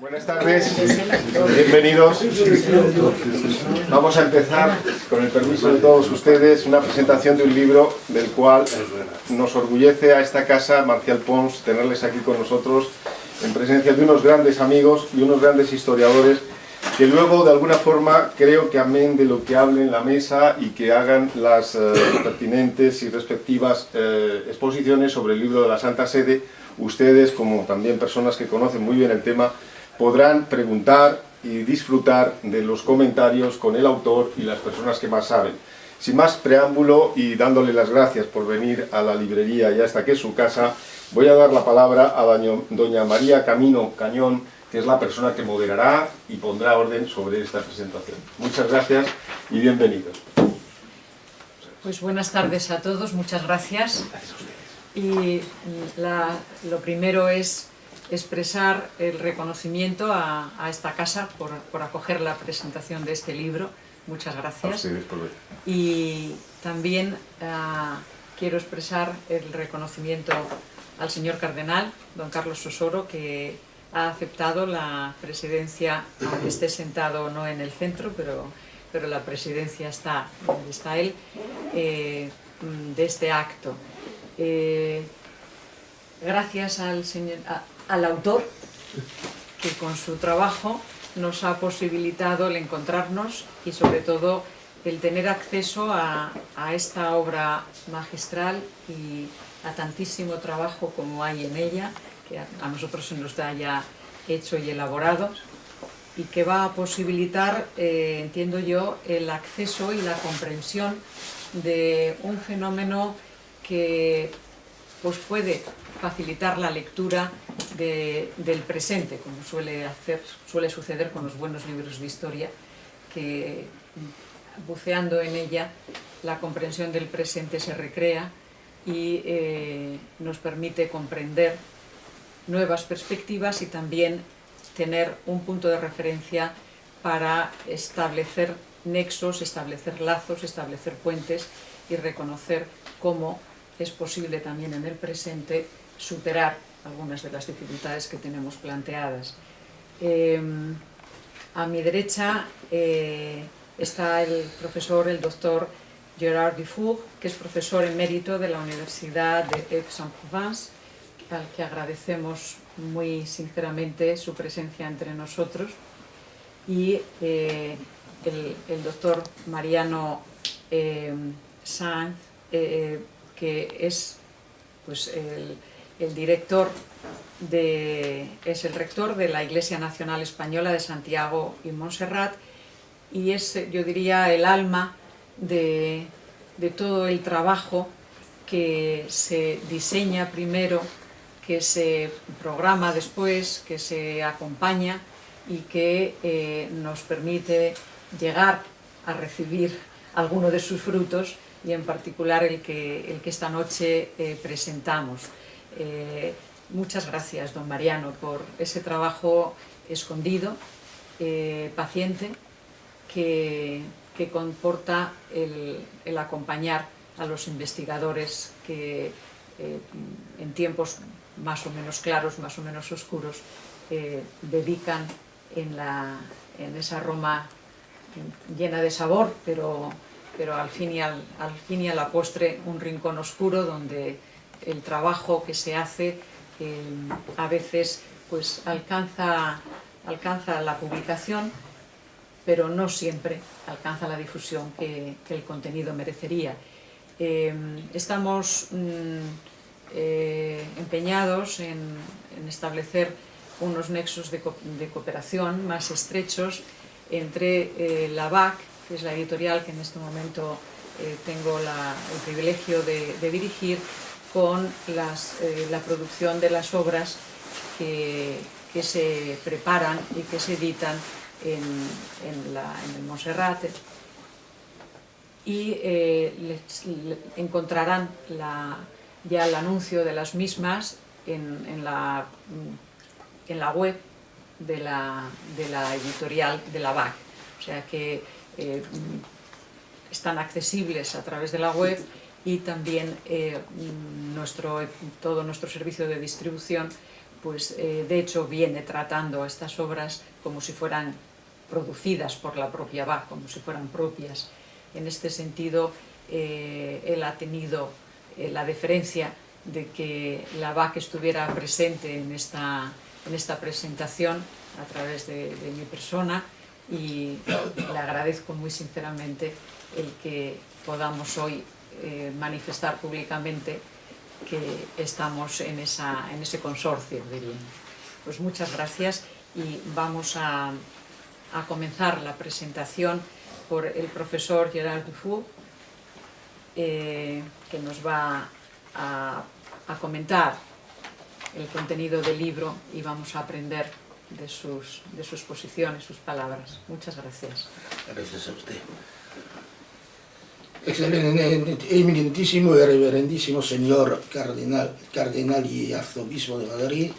Buenas tardes, bienvenidos. Vamos a empezar, con el permiso de todos ustedes, una presentación de un libro del cual nos orgullece a esta casa, Marcial Pons, tenerles aquí con nosotros en presencia de unos grandes amigos y unos grandes historiadores que luego, de alguna forma, creo que amén de lo que hablen en la mesa y que hagan las pertinentes y respectivas exposiciones sobre el libro de la Santa Sede. Ustedes, como también personas que conocen muy bien el tema, podrán preguntar y disfrutar de los comentarios con el autor y las personas que más saben. Sin más preámbulo y dándole las gracias por venir a la librería y hasta que es su casa, voy a dar la palabra a doña María Camino Cañón, que es la persona que moderará y pondrá orden sobre esta presentación. Muchas gracias y bienvenidos. Pues buenas tardes a todos, muchas gracias. Y lo primero es expresar el reconocimiento a esta casa por acoger la presentación de este libro. Muchas gracias. A ustedes por ver. Y también quiero expresar el reconocimiento al señor cardenal, don Carlos Osoro, que ha aceptado la presidencia, aunque esté sentado no en el centro, pero la presidencia está donde está él, de este acto. Gracias al autor, que con su trabajo nos ha posibilitado el encontrarnos y sobre todo el tener acceso a esta obra magistral y a tantísimo trabajo como hay en ella, que a nosotros se nos da ya hecho y elaborado, y que va a posibilitar, entiendo yo, el acceso y la comprensión de un fenómeno que pues puede facilitar la lectura del presente, como suele suceder con los buenos libros de historia, que buceando en ella la comprensión del presente se recrea y nos permite comprender nuevas perspectivas y también tener un punto de referencia para establecer nexos, establecer lazos, establecer puentes y reconocer cómo es posible también en el presente superar algunas de las dificultades que tenemos planteadas. A mi derecha está el doctor Gérard Dufour, que es profesor emérito de la Universidad de Aix-en-Provence, al que agradecemos muy sinceramente su presencia entre nosotros, y el doctor Mariano Sáenz, que es pues, el rector de la Iglesia Nacional Española de Santiago y Montserrat, y es, yo diría, el alma de todo el trabajo que se diseña primero, que se programa después, que se acompaña y que nos permite llegar a recibir alguno de sus frutos, y en particular el que esta noche presentamos. Muchas gracias, don Mariano, por ese trabajo escondido, paciente, que comporta el acompañar a los investigadores que en tiempos más o menos claros, más o menos oscuros, dedican en esa Roma llena de sabor, pero al fin y a la postre un rincón oscuro donde el trabajo que se hace a veces pues alcanza la publicación, pero no siempre alcanza la difusión que el contenido merecería. Estamos empeñados en establecer unos nexos de cooperación más estrechos entre la BAC, que es la editorial que en este momento tengo el privilegio de dirigir, con la producción de las obras que se preparan y que se editan en el Montserrat, y encontrarán ya el anuncio de las mismas en la web de la editorial de la BAC, o sea que están accesibles a través de la web, y también todo nuestro servicio de distribución pues de hecho viene tratando estas obras como si fueran producidas por la propia Bach, como si fueran propias. En este sentido, él ha tenido la deferencia de que la Bach estuviera presente en esta presentación a través de mi persona, y le agradezco muy sinceramente el que podamos hoy manifestar públicamente que estamos en ese consorcio, diríamos. Pues muchas gracias, y vamos a comenzar la presentación por el profesor Gerard Dufour, que nos va a comentar el contenido del libro, y vamos a aprender de su exposición y sus palabras. Muchas gracias. Gracias a usted. Eminentísimo y reverendísimo señor cardenal y arzobispo de Madrid,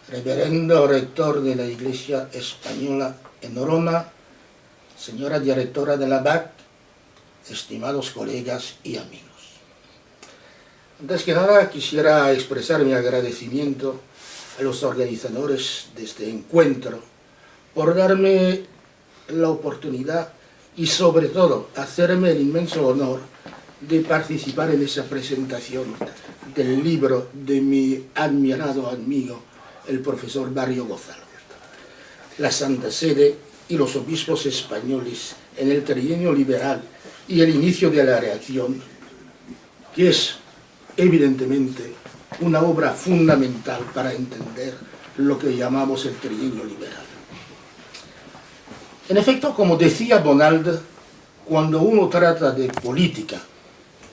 reverendo rector de la Iglesia Española en Roma, señora directora de la BAC, estimados colegas y amigos. Antes que nada quisiera expresar mi agradecimiento a los organizadores de este encuentro por darme la oportunidad y sobre todo hacerme el inmenso honor de participar en esa presentación del libro de mi admirado amigo, el profesor Barrio Gonzalo. La Santa Sede y los obispos españoles en el trienio liberal y el inicio de la reacción, que es evidentemente una obra fundamental para entender lo que llamamos el trienio liberal. En efecto, como decía Bonald, cuando uno trata de política,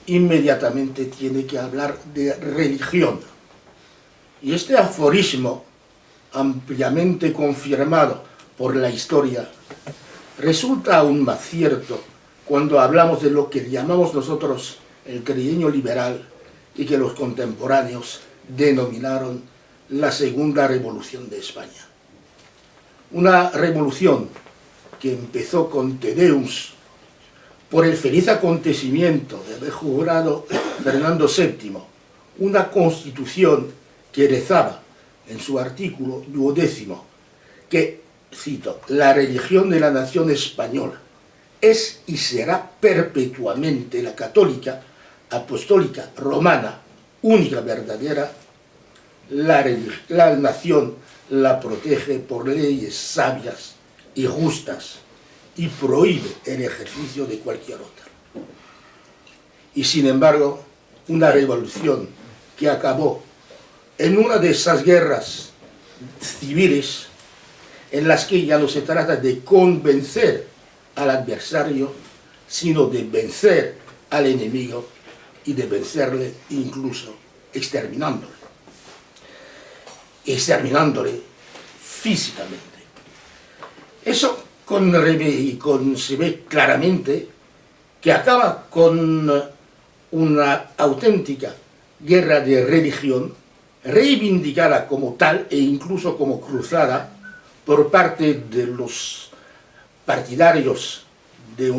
inmediatamente tiene que hablar de religión. Y este aforismo, ampliamente confirmado por la historia, resulta aún más cierto cuando hablamos de lo que llamamos nosotros el trienio liberal y que los contemporáneos denominaron la Segunda Revolución de España. Una revolución que empezó con Te Deum, por el feliz acontecimiento de haber jurado Fernando VII una constitución que rezaba en su artículo 12 que, cito, la religión de la nación española es y será perpetuamente la católica, apostólica, romana, única, verdadera. La nación la protege por leyes sabias y justas y prohíbe el ejercicio de cualquier otra. Y sin embargo, una revolución que acabó en una de esas guerras civiles en las que ya no se trata de convencer al adversario, sino de vencer al enemigo y de vencerle incluso exterminándole físicamente. Eso se ve claramente que acaba con una auténtica guerra de religión, reivindicada como tal e incluso como cruzada por parte de los partidarios de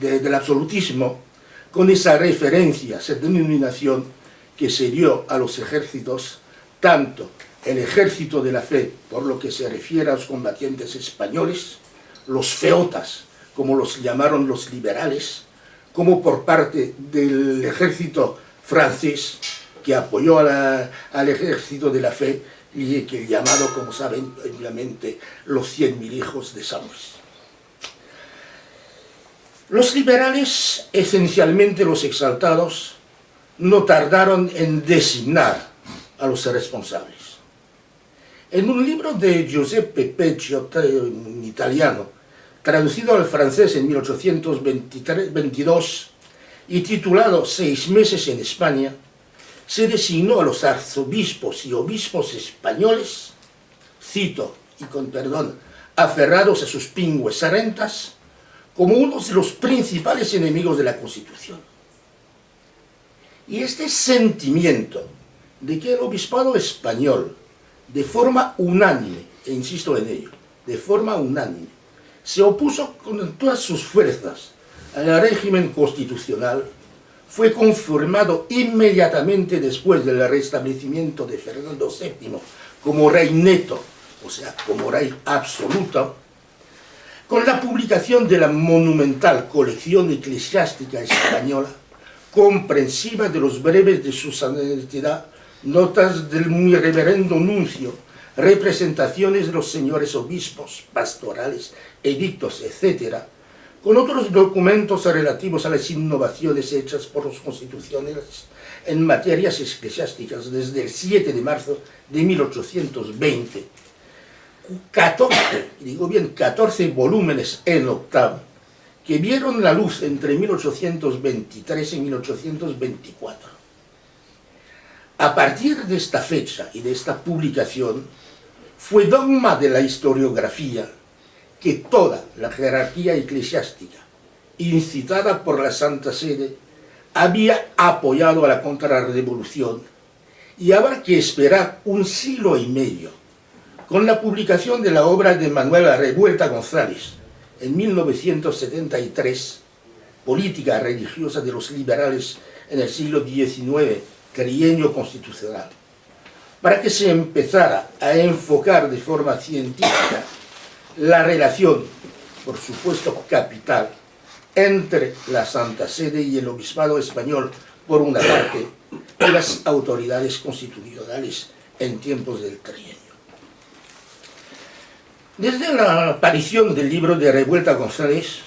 del absolutismo, con esa referencia, esa denominación que se dio a los ejércitos, tanto el ejército de la fe, por lo que se refiere a los combatientes españoles, los feotas, como los llamaron los liberales, como por parte del ejército francés, que apoyó al ejército de la fe, y que llamado, como saben, obviamente, los 100.000 hijos de Samús. Los liberales, esencialmente los exaltados, no tardaron en designar a los responsables. En un libro de Giuseppe Peccio, un italiano, traducido al francés en 1822 y titulado 6 meses en España, se designó a los arzobispos y obispos españoles, cito y con perdón, aferrados a sus pingües rentas, como uno de los principales enemigos de la Constitución. Y este sentimiento de que el obispado español, de forma unánime, e insisto en ello, de forma unánime, se opuso con todas sus fuerzas al régimen constitucional, fue confirmado inmediatamente después del restablecimiento de Fernando VII como rey neto, o sea, como rey absoluto, con la publicación de la monumental colección eclesiástica española, comprensiva de los breves de su santidad, notas del muy reverendo nuncio, representaciones de los señores obispos, pastorales, edictos, etc., con otros documentos relativos a las innovaciones hechas por los constitucionales en materias eclesiásticas desde el 7 de marzo de 1820, 14 volúmenes en octavo, que vieron la luz entre 1823 y 1824. A partir de esta fecha y de esta publicación, fue dogma de la historiografía que toda la jerarquía eclesiástica, incitada por la Santa Sede, había apoyado a la contrarrevolución, y habrá que esperar un siglo y medio, con la publicación de la obra de Manuel Revuelta González, en 1973, Política religiosa de los liberales en el siglo XIX, trienio constitucional, para que se empezara a enfocar de forma científica la relación, por supuesto capital, entre la Santa Sede y el Obispado español, por una parte, y las autoridades constitucionales en tiempos del trienio. Desde la aparición del libro de Revuelta González,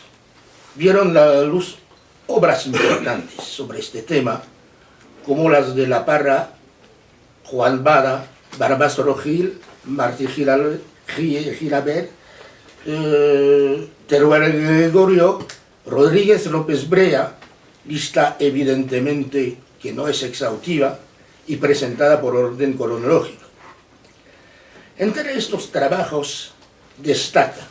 vieron la luz obras importantes sobre este tema, como las de La Parra, Juan Bada, Barbastro Gil, Martí Gilabert, Teruel Gregorio, Rodríguez López Brea, lista evidentemente que no es exhaustiva y presentada por orden cronológico. Entre estos trabajos destaca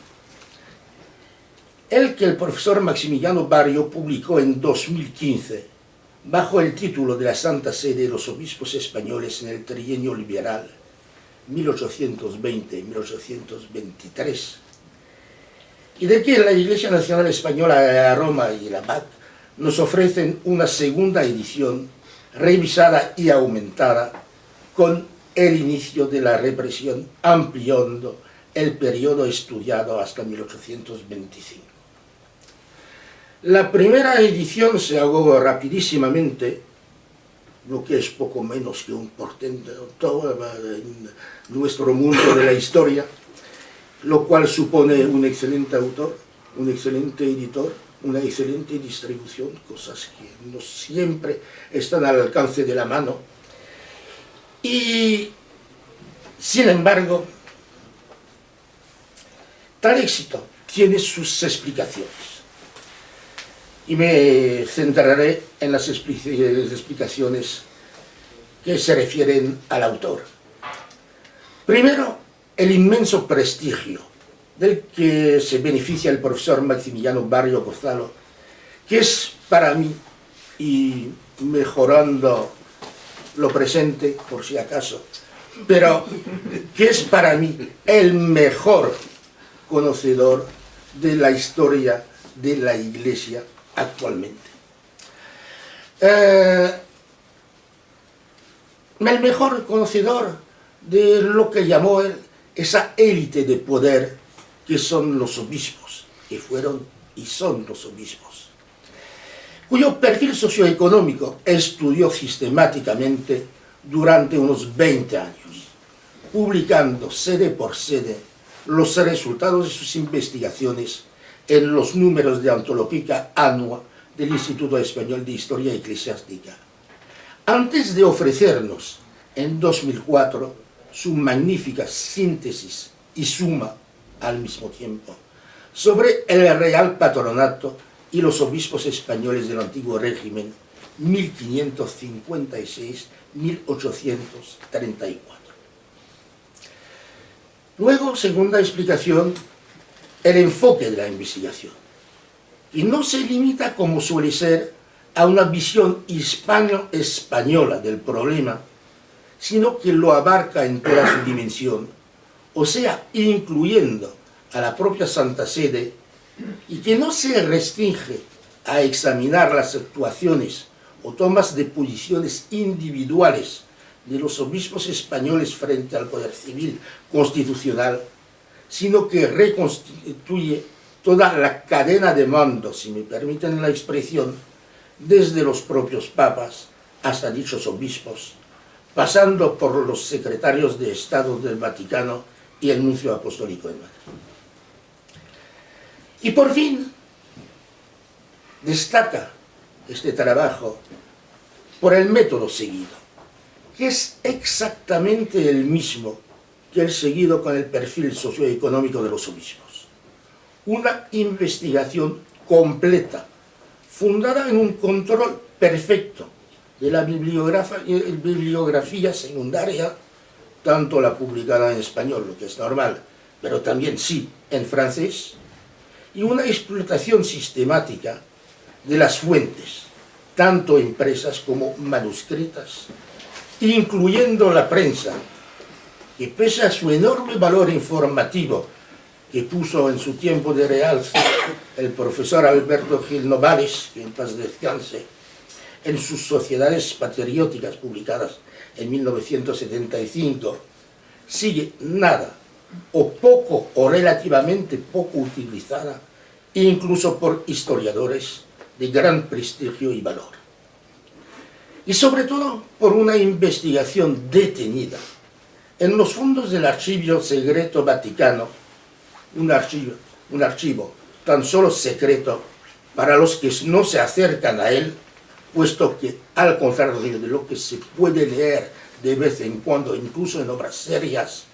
el que el profesor Maximiliano Barrio publicó en 2015 bajo el título de la Santa Sede de los Obispos Españoles en el trienio liberal 1820-1823, y de que la Iglesia Nacional Española de Roma y la BAC nos ofrecen una segunda edición revisada y aumentada con el inicio de la represión, ampliando el periodo estudiado hasta 1825. La primera edición se hago rapidísimamente, lo que es poco menos que un portento en nuestro mundo de la historia, lo cual supone un excelente autor, un excelente editor, una excelente distribución, cosas que no siempre están al alcance de la mano. Y, sin embargo, tal éxito tiene sus explicaciones. Y me centraré en las explicaciones que se refieren al autor. Primero, el inmenso prestigio del que se beneficia el profesor Maximiliano Barrio Gonzalo, que es para mí, y mejorando lo presente por si acaso, pero que es para mí el mejor conocedor de la historia de la Iglesia actualmente. El mejor conocedor de lo que llamó él esa élite de poder que son los obispos, que fueron y son los obispos, cuyo perfil socioeconómico estudió sistemáticamente durante unos 20 años, publicando sede por sede los resultados de sus investigaciones en los números de antológica annua del Instituto Español de Historia Eclesiástica, antes de ofrecernos en 2004 su magnífica síntesis y suma al mismo tiempo sobre el Real Patronato y los obispos españoles del antiguo régimen 1556-1834. Luego, segunda explicación, el enfoque de la investigación, y no se limita, como suele ser, a una visión hispano-española del problema, sino que lo abarca en toda su dimensión, o sea, incluyendo a la propia Santa Sede, y que no se restringe a examinar las actuaciones o tomas de posiciones individuales de los obispos españoles frente al poder civil constitucional, sino que reconstituye toda la cadena de mando, si me permiten la expresión, desde los propios papas hasta dichos obispos, pasando por los secretarios de Estado del Vaticano y el nuncio apostólico en Madrid. Y por fin destaca este trabajo por el método seguido, que es exactamente el mismo que el seguido con el perfil socioeconómico de los obispos. Una investigación completa, fundada en un control perfecto de la bibliografía secundaria, tanto la publicada en español, lo que es normal, pero también sí en francés, y una explotación sistemática de las fuentes, tanto impresas como manuscritas, incluyendo la prensa, que pese a su enorme valor informativo que puso en su tiempo de realce el profesor Alberto Gil Novales, que en paz descanse, en sus Sociedades Patrióticas publicadas en 1975, sigue nada, o poco, o relativamente poco utilizada, incluso por historiadores de gran prestigio y valor. Y sobre todo por una investigación detenida en los fondos del Archivo Secreto Vaticano, un archivo tan solo secreto para los que no se acercan a él, puesto que, al contrario de lo que se puede leer de vez en cuando, incluso en obras serias,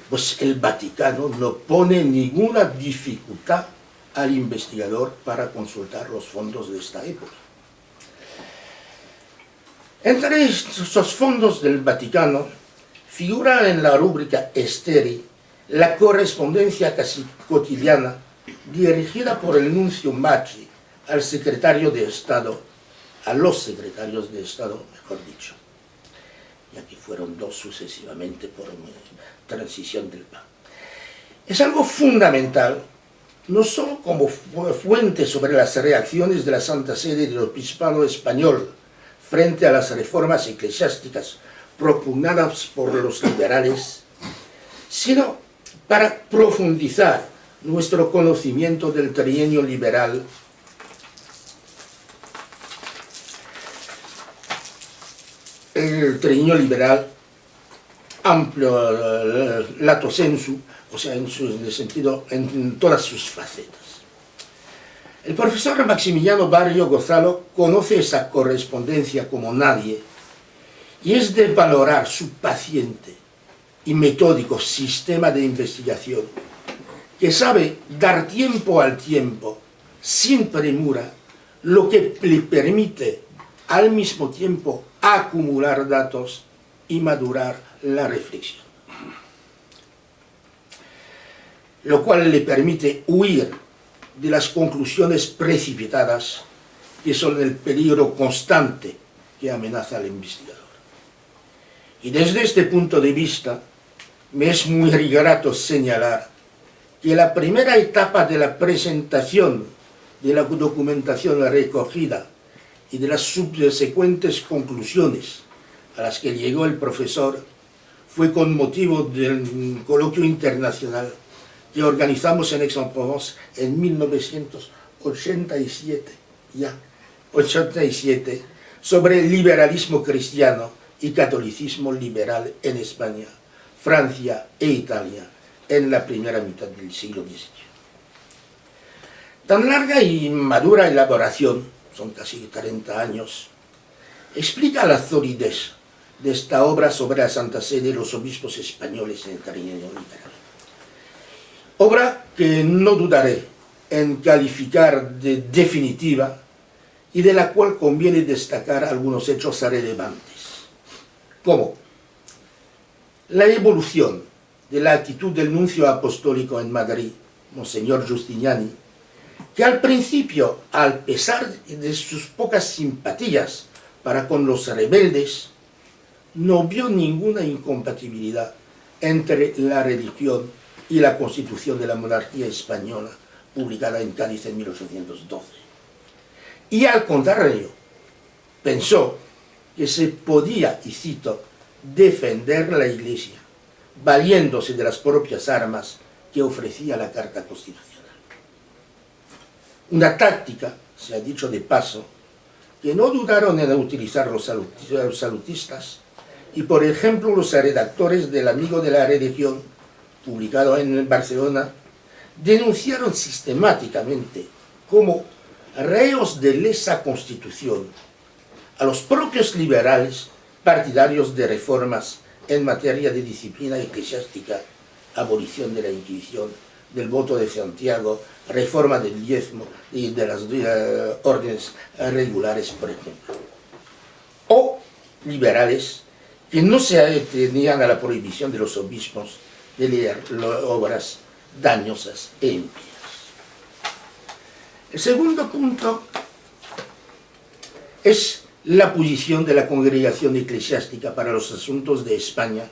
pues el Vaticano no pone ninguna dificultad al investigador para consultar los fondos de esta época. Entre estos fondos del Vaticano figura en la rúbrica Esteri la correspondencia casi cotidiana dirigida por el nuncio Maggi al secretario de Estado, a los secretarios de Estado, mejor dicho, ya que fueron dos sucesivamente por transición del Papa. Es algo fundamental, no solo como fuente sobre las reacciones de la Santa Sede del Obispado español frente a las reformas eclesiásticas propugnadas por los liberales, sino para profundizar nuestro conocimiento del trienio liberal amplio, lato sensu, o sea, en el sentido, en todas sus facetas. El profesor Maximiliano Barrio Gonzalo conoce esa correspondencia como nadie, y es de valorar su paciente y metódico sistema de investigación, que sabe dar tiempo al tiempo, sin premura, lo que le permite al mismo tiempo acumular datos y madurar la reflexión, lo cual le permite huir de las conclusiones precipitadas, que son el peligro constante que amenaza al investigador. Y desde este punto de vista, me es muy grato señalar que la primera etapa de la presentación de la documentación recogida y de las subsecuentes conclusiones a las que llegó el profesor fue con motivo del coloquio internacional que organizamos en Aix-en-Provence en 1987, sobre el liberalismo cristiano y catolicismo liberal en España, Francia e Italia en la primera mitad del siglo XVIII. Tan larga y madura elaboración, son casi 30 años, explica la solidez de esta obra sobre la Santa Sede de los obispos españoles en el trienio liberal. Obra que no dudaré en calificar de definitiva y de la cual conviene destacar algunos hechos relevantes, como la evolución de la actitud del nuncio apostólico en Madrid, Monseñor Giustiniani, que al principio, a pesar de sus pocas simpatías para con los rebeldes, no vio ninguna incompatibilidad entre la religión y la Constitución de la monarquía española, publicada en Cádiz en 1812. Y al contrario, pensó que se podía, y cito, defender la Iglesia, valiéndose de las propias armas que ofrecía la Carta Constitucional. Una táctica, se ha dicho de paso, que no dudaron en utilizar los salutistas y, por ejemplo, los redactores del Amigo de la Religión, publicado en Barcelona, denunciaron sistemáticamente como reos de lesa Constitución a los propios liberales partidarios de reformas en materia de disciplina eclesiástica, abolición de la Inquisición, del voto de Santiago, reforma del diezmo y de las órdenes regulares, por ejemplo. O liberales que no se atenían a la prohibición de los obispos de leer obras dañosas e impías. El segundo punto es la posición de la Congregación Eclesiástica para los Asuntos de España,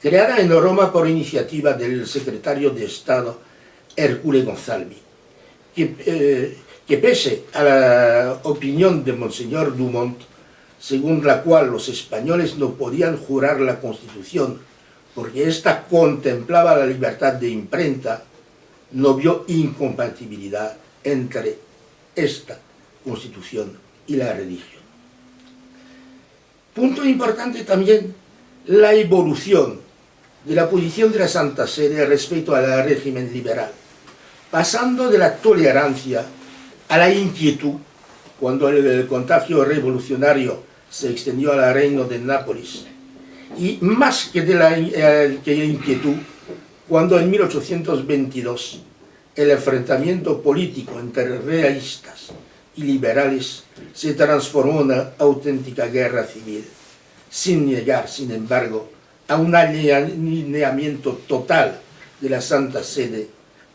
creada en Roma por iniciativa del secretario de Estado Ercole Gonzalvi, que pese a la opinión de Monseñor Dumont, según la cual los españoles no podían jurar la Constitución porque ésta contemplaba la libertad de imprenta, no vio incompatibilidad entre esta Constitución y la religión. Punto importante también, la evolución de la posición de la Santa Sede respecto al régimen liberal, pasando de la tolerancia a la inquietud, cuando el contagio revolucionario se extendió al reino de Nápoles, y más que de la inquietud, cuando en 1822 el enfrentamiento político entre realistas y liberales se transformó en una auténtica guerra civil, sin llegar, sin embargo, a un alineamiento total de la Santa Sede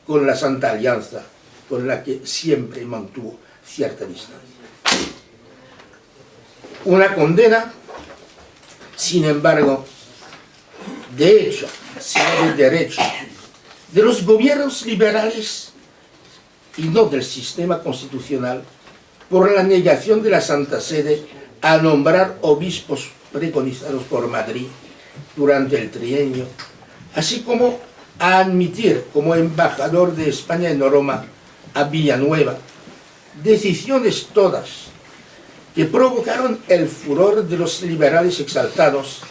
con la Santa Alianza, con la que siempre mantuvo cierta distancia. Una condena, sin embargo, de hecho, sino de derecho, de los gobiernos liberales y no del sistema constitucional, por la negación de la Santa Sede a nombrar obispos preconizados por Madrid durante el trienio, así como a admitir como embajador de España en Roma a Villanueva, decisiones todas que provocaron el furor de los liberales exaltados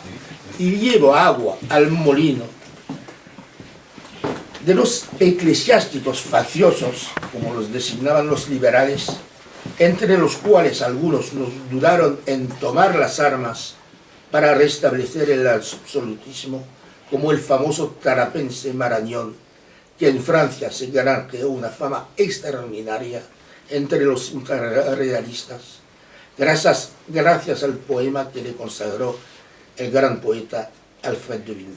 y llevó agua al molino de los eclesiásticos facciosos, como los designaban los liberales, entre los cuales algunos nos dudaron en tomar las armas para restablecer el absolutismo, como el famoso tarapense Marañón, que en Francia se granjeó una fama extraordinaria entre los realistas, gracias al poema que le consagró el gran poeta Alfred de Vigny.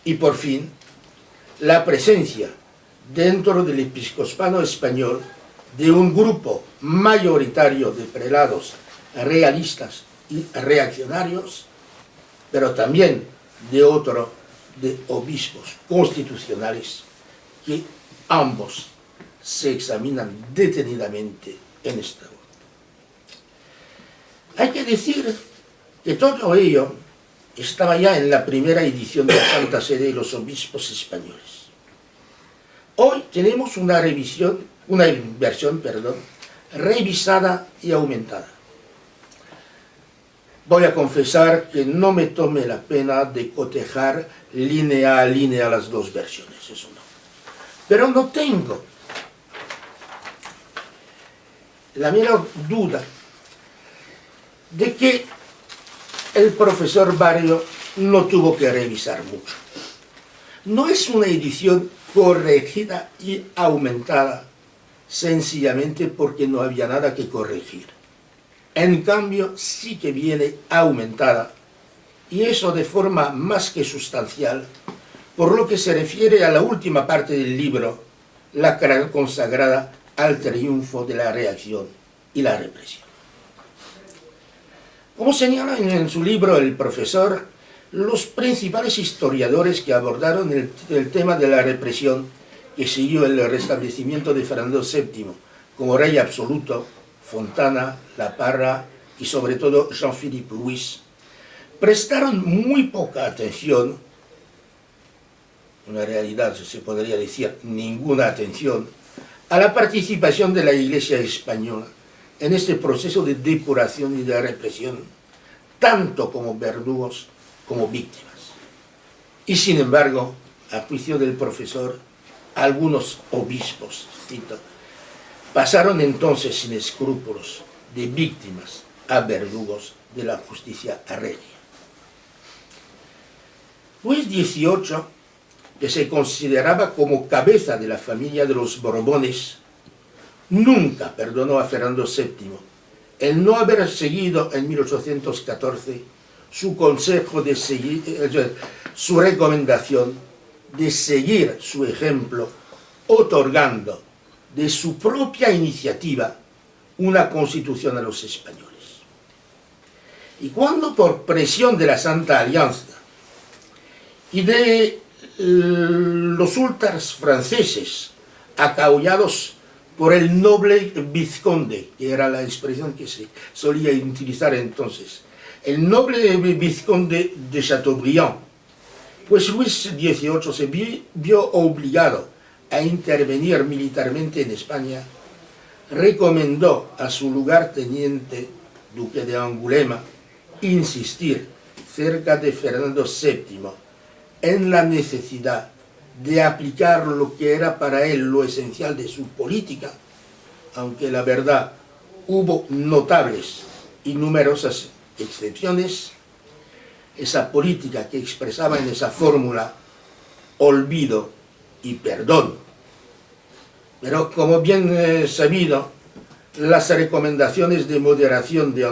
Y por fin, la presencia dentro del episcopado español de un grupo mayoritario de prelados realistas y reaccionarios, pero también de otro de obispos constitucionales, que ambos se examinan detenidamente en esta obra. Hay que decir que todo ello estaba ya en la primera edición de la Santa Sede de los Obispos Españoles. Hoy tenemos una versión revisada y aumentada. Voy a confesar que no me tomé la pena de cotejar línea a línea las dos versiones, eso no. Pero no tengo la menor duda de que el profesor Barrio no tuvo que revisar mucho. No es una edición corregida y aumentada, sencillamente porque no había nada que corregir. En cambio, sí que viene aumentada, y eso de forma más que sustancial, por lo que se refiere a la última parte del libro, la consagrada al triunfo de la reacción y la represión. Como señala en su libro el profesor, los principales historiadores que abordaron el tema de la represión que siguió el restablecimiento de Fernando VII como rey absoluto, Fontana, La Parra y sobre todo Jean-Philippe Louis, prestaron muy poca atención, en realidad se podría decir ninguna atención, a la participación de la Iglesia española en este proceso de depuración y de represión, tanto como verdugos como víctimas. Y sin embargo, a juicio del profesor, algunos obispos, cito, pasaron entonces sin escrúpulos de víctimas a verdugos de la justicia regia. Luis XVIII, que se consideraba como cabeza de la familia de los Borbones, nunca perdonó a Fernando VII el no haber seguido en 1814 su consejo de seguir, su recomendación de seguir su ejemplo, otorgando de su propia iniciativa una constitución a los españoles. Y cuando por presión de la Santa Alianza y de los ultras franceses acaullados por el noble vizconde, que era la expresión que se solía utilizar entonces, el noble vizconde de Chateaubriand, pues Luis XVIII se vio obligado a intervenir militarmente en España, recomendó a su lugarteniente, duque de Angulema, insistir cerca de Fernando VII en la necesidad de aplicar lo que era para él lo esencial de su política, aunque la verdad hubo notables y numerosas excepciones, esa política que expresaba en esa fórmula olvido y perdón. Pero como bien sabido, las recomendaciones de moderación de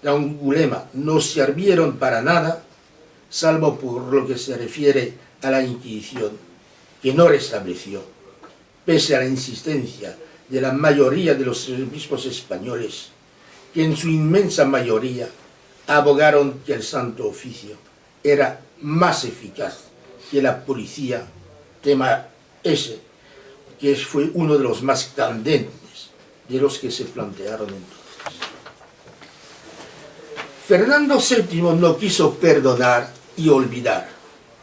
Angulema no sirvieron para nada, salvo por lo que se refiere a la Inquisición, que no restableció, pese a la insistencia de la mayoría de los obispos españoles, que en su inmensa mayoría abogaron que el Santo Oficio era más eficaz que la policía, tema ese, que fue uno de los más candentes de los que se plantearon entonces. Fernando VII no quiso perdonar y olvidar,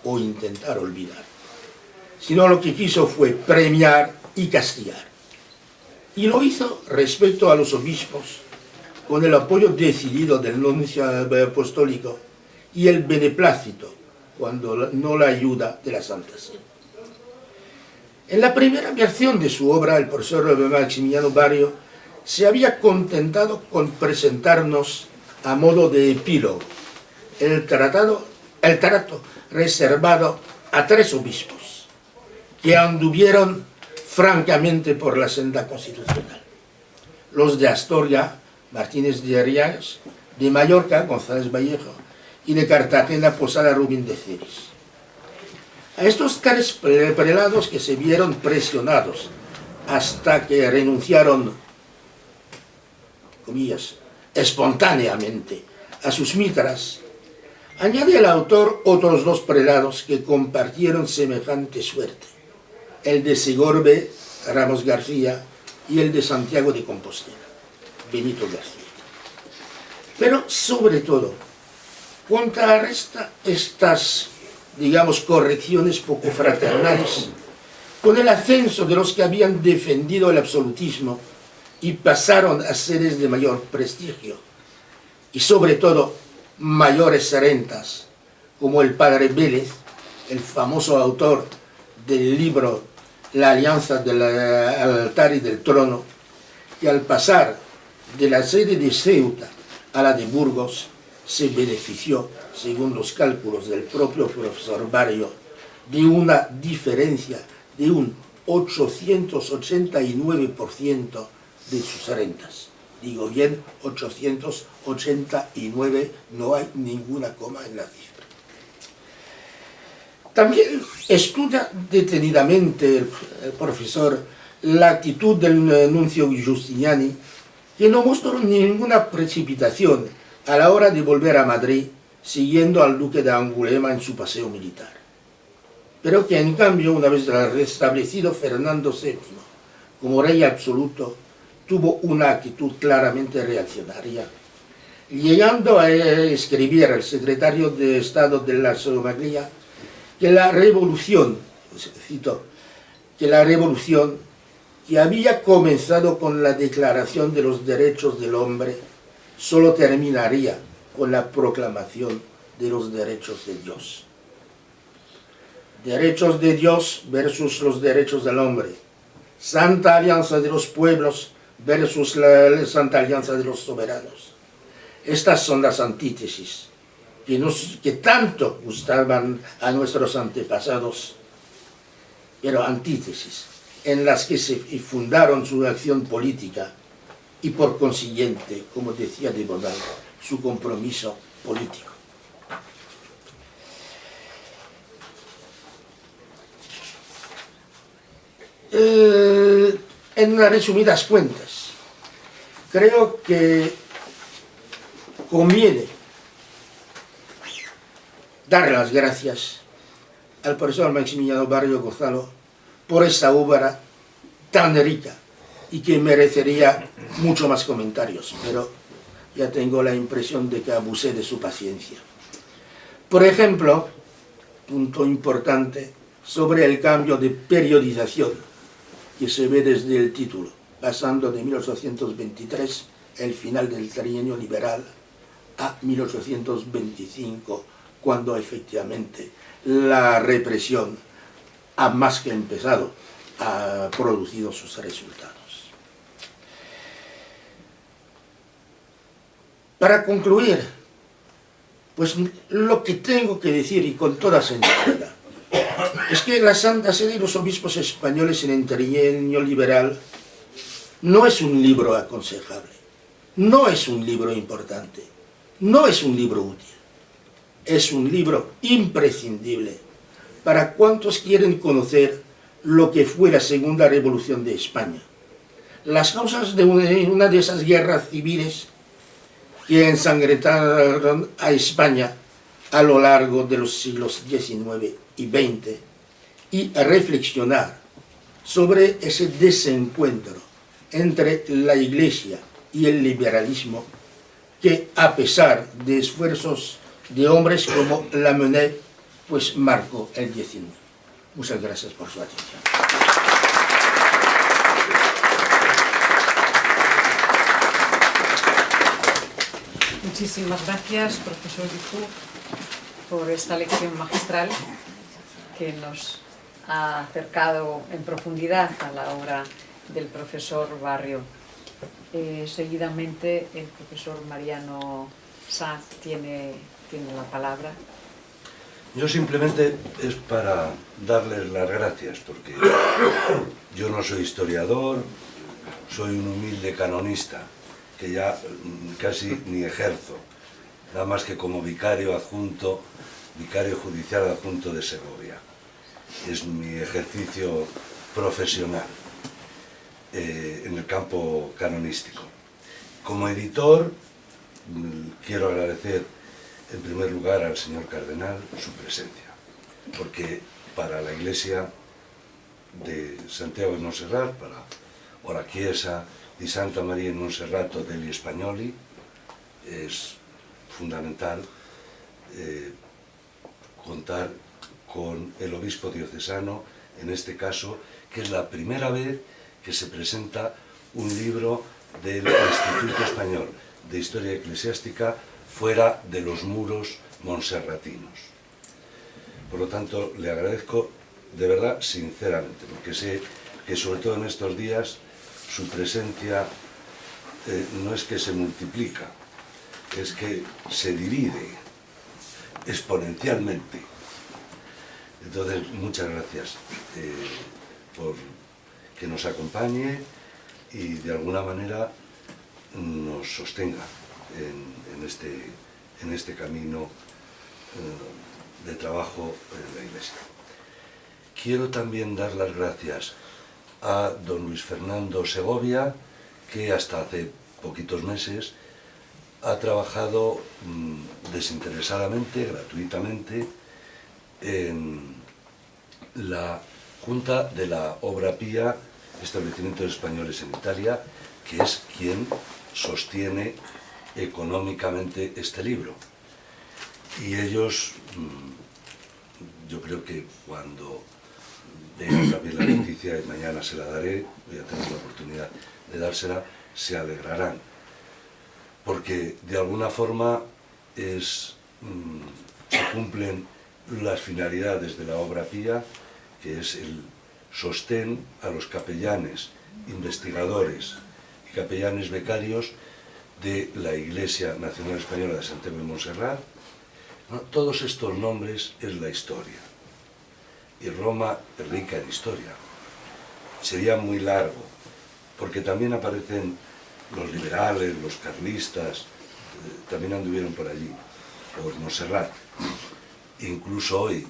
o intentar olvidar, sino lo que quiso fue premiar y castigar. Y lo hizo respecto a los obispos, con el apoyo decidido del nuncio apostólico y el beneplácito, cuando no la ayuda de la Santa Sede. En la primera versión de su obra, el profesor Maximiliano Barrio se había contentado con presentarnos a modo de epílogo el trato reservado a 3 obispos que anduvieron francamente por la senda constitucional: los de Astorga, Martínez de Arias, de Mallorca, González Vallejo, y de Cartagena, Posada, Rubín de Ceres. A estos 3 prelados, que se vieron presionados hasta que renunciaron, comillas, espontáneamente a sus mitras, añade el autor otros 2 prelados que compartieron semejante suerte: el de Segorbe, Ramos García, y el de Santiago de Compostela, Benito García. Pero sobre todo, contrarresta estas, digamos, correcciones poco fraternales con el ascenso de los que habían defendido el absolutismo y pasaron a seres de mayor prestigio, y sobre todo mayores rentas, como el padre Vélez, el famoso autor del libro La alianza del altar y del trono, que al pasar de la sede de Ceuta a la de Burgos se benefició, según los cálculos del propio profesor Barrio, de una diferencia de un 889% de sus rentas. Digo bien, 889, no hay ninguna coma en la cifra. También estudia detenidamente el profesor la actitud del nuncio Giustiniani, que no mostró ninguna precipitación a la hora de volver a Madrid, siguiendo al duque de Angulema en su paseo militar, pero que en cambio, una vez restablecido Fernando VII como rey absoluto, tuvo una actitud claramente reaccionaria, llegando a escribir al secretario de Estado de la Somalia que la revolución, cito, que la revolución que había comenzado con la Declaración de los Derechos del Hombre solo terminaría con la proclamación de los derechos de Dios. Derechos de Dios versus los derechos del hombre. Santa Alianza de los pueblos versus la Santa Alianza de los soberanos. Estas son las antítesis que tanto gustaban a nuestros antepasados, pero antítesis en las que se fundaron su acción política y por consiguiente, como decía de Bodal, su compromiso político. En resumidas cuentas, creo que conviene dar las gracias al profesor Maximiliano Barrio Gonzalo por esta obra tan rica y que merecería mucho más comentarios, pero ya tengo la impresión de que abusé de su paciencia. Por ejemplo, punto importante sobre el cambio de periodización que se ve desde el título, pasando de 1823, el final del trienio liberal, a 1825, cuando efectivamente la represión ha más que empezado, ha producido sus resultados. Para concluir, pues lo que tengo que decir, y con toda sinceridad, es que la Santa Sede y los obispos españoles en el trienio liberal no es un libro aconsejable, no es un libro importante, no es un libro útil, es un libro imprescindible para cuantos quieren conocer lo que fue la Segunda Revolución de España, las causas de una de esas guerras civiles que ensangrentaron a España a lo largo de los siglos XIX y XX, y a reflexionar sobre ese desencuentro entre la Iglesia y el liberalismo que, a pesar de esfuerzos de hombres como Lamennais, pues marcó el XIX. Muchas gracias por su atención. Muchísimas gracias, profesor Dufour, por esta lección magistral que nos ha acercado en profundidad a la obra del profesor Barrio. Seguidamente el profesor Mariano Sanz tiene la palabra. Yo simplemente es para darles las gracias, porque yo no soy historiador, soy un humilde canonista, que ya casi ni ejerzo, nada más que como vicario adjunto, vicario judicial adjunto de Segovia. Es mi ejercicio profesional en el campo canonístico. Como editor, quiero agradecer en primer lugar al señor cardenal su presencia, porque para la Iglesia de Santiago de Montserrat, para Ora Chiesa di Santa Maria in Monserrato degli Spagnoli, es fundamental contar con el obispo diocesano, en este caso, que es la primera vez que se presenta un libro del Instituto Español de Historia Eclesiástica fuera de los muros monserratinos. Por lo tanto, le agradezco de verdad, sinceramente, porque sé que sobre todo en estos días su presencia no es que se multiplica, es que se divide exponencialmente. Entonces, muchas gracias por que nos acompañe y de alguna manera nos sostenga en este camino de trabajo en la Iglesia. Quiero también dar las gracias a don Luis Fernando Segovia, que hasta hace poquitos meses ha trabajado desinteresadamente, gratuitamente, en la Junta de la Obra Pía, Establecimientos Españoles en Italia, que es quien sostiene económicamente este libro. Y ellos, yo creo que cuando vean también la noticia, y mañana se la daré, voy a tener la oportunidad de dársela, se alegrarán. Porque de alguna forma se cumplen las finalidades de la obra pía, que es el sostén a los capellanes, investigadores y capellanes becarios de la Iglesia Nacional Española de Santiago de Montserrat. Todos estos nombres es la historia. Y Roma es rica en historia. Sería muy largo, porque también aparecen los liberales, los carlistas, también anduvieron por allí, por Montserrat. Incluso hoy,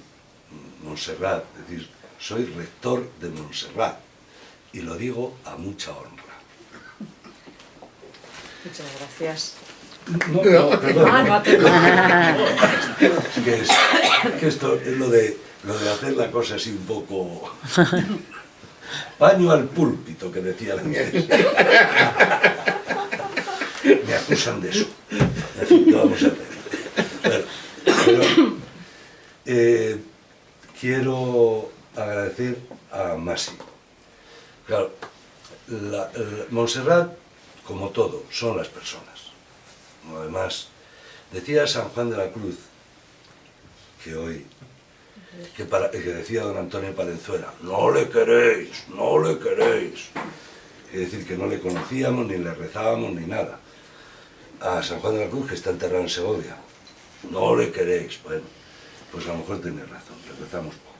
Montserrat, es decir, soy rector de Montserrat, y lo digo a mucha honra. Muchas gracias. No, perdón. No, que esto es lo de hacer la cosa así un poco... Paño al púlpito, que decía la iglesia. Me acusan de eso. En fin, ¿qué vamos a hacer? Bueno, pero, quiero agradecer a Masi. Claro, Montserrat, como todo, son las personas. Además, decía San Juan de la Cruz, que decía don Antonio Palenzuela, no le queréis, no le queréis. Es decir, que no le conocíamos, ni le rezábamos, ni nada. A San Juan de la Cruz, que está enterrado en Segovia, no le queréis. Bueno, pues a lo mejor tiene razón, le rezamos poco.